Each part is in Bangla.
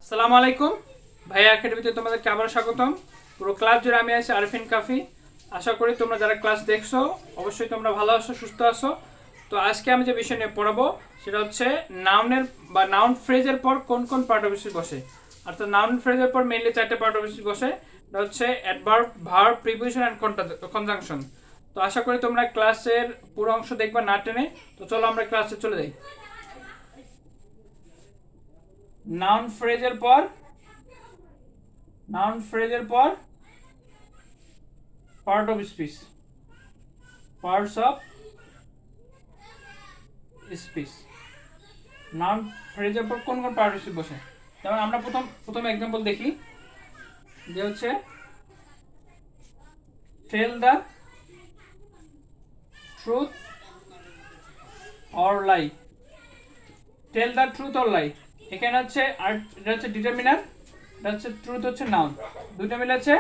আসসালামু আলাইকুম ভাইয়া একাডেমিতে তোমাদেরকে আবার স্বাগতম। পুরো ক্লাস জুড়ে আমি আছি আরফিন কাফি। আশা করি তোমরা যারা ক্লাস দেখছো অবশ্যই তোমরা ভালো আছো, সুস্থ আছো। তো আজকে আমি যে বিষয় নিয়ে পড়াবো সেটা হচ্ছে নাউনের বা নাউন ফ্রেজের পর কোন কোন পার্ট অফ স্পিচ বসে। অর্থাৎ নাউন ফ্রেজের পর মেইনলি চারটে পার্ট অফ স্পিচ বসে। এটা হচ্ছে adverb, verb, preposition and conjunction. তো আশা করি তোমরা ক্লাসের পুরো অংশ দেখবা না টেনে। তো চলো আমরা ক্লাসে চলে যাই। নাউন ফ্রেজের পর part of speech, parts of speech. Noun ফ্রেজের পর কোন কোন পার্ট অফ স্পিচ বসে, যেমন আমরা প্রথম এক্সাম্পল দেখি যে হচ্ছে tell the truth or lie. Tell the truth or lie, এখানে হচ্ছে আর এটা হচ্ছে ডিটারমিনার, এটা হচ্ছে ট্রুথ হচ্ছে নাউন, দুইটা মিলে হচ্ছে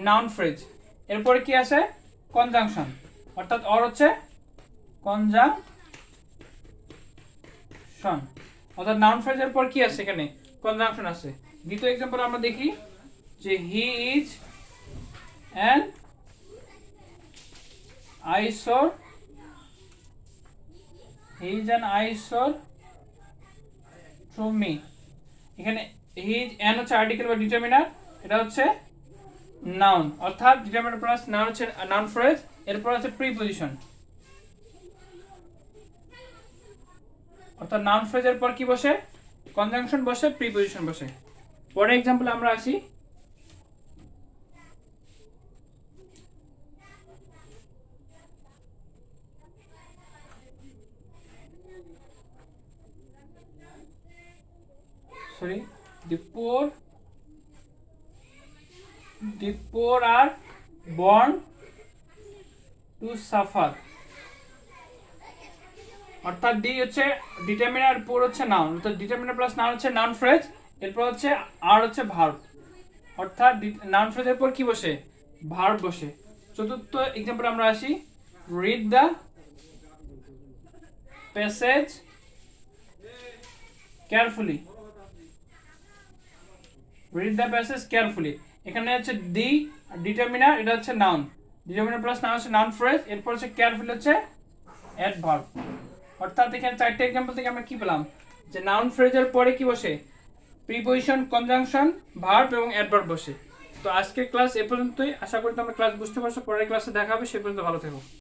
নাউন ফ্রেজ। এরপরে কি আছে কনজাংশন, অর্থাৎ অর হচ্ছে কনজাংশন, অর্থাৎ নাউন ফ্রেজের পর কি আছে এখানে কনজাংশন আছে। দ্বিতীয় এক্সাম্পল আমরা দেখি যে he is an eyesore, he is an eyesore to me. এখানে হি ইজ অ্যান হচ্ছে আর্টিকেল বা ডিটারমিনার, এটা হচ্ছে নাউন, অর্থাৎ ডিটারমিনার প্লাস নাউন হচ্ছে নাউন ফ্রেজ। এরপর আছে প্রিপোজিশন, অর্থাৎ নাউন ফ্রেজের পর কি বসে কনজাংশন বসে, প্রিপোজিশন বসে। পরের এক্সাম্পল আমরা আসি, sorry, the poor are born to suffer, অর্থাৎ ডি হচ্ছে ডিটারমিনার, পোর হচ্ছে নাউন, অর্থাৎ ডিটারমিনার প্লাস নাউন হচ্ছে নাউন ফ্রেজ। এরপর হচ্ছে আর হচ্ছে ভার্ব, অর্থাৎ নাউন ফ্রেজের পর কি বসে ভার্ব বসে। চতুর্থ এক্সাম্পল আমরা আসি, read the passage carefully, read the passage carefully. এখানে হচ্ছে দি ডিটারমিনার, এটা হচ্ছে নাউন, ডিটারমিনার প্লাস নাউন হচ্ছে নাউন ফ্রেজ। এরপর হচ্ছে কেয়ারফুলি হচ্ছে অ্যাডভার্ব। অর্থাৎ এখানে চারটে এক্সাম্পল থেকে আমরা কি পেলাম যে নাউন ফ্রেজের পরে কি বসে প্রিপোজিশন, কনজাংশন, ভার্ব এবং অ্যাডভার্ব বসে। তো আজকের ক্লাস এ পর্যন্তই। আশা করি তোমরা ক্লাস বুঝতে পারছো। পরের ক্লাসে দেখা হবে, সে পর্যন্ত ভালো থেকো।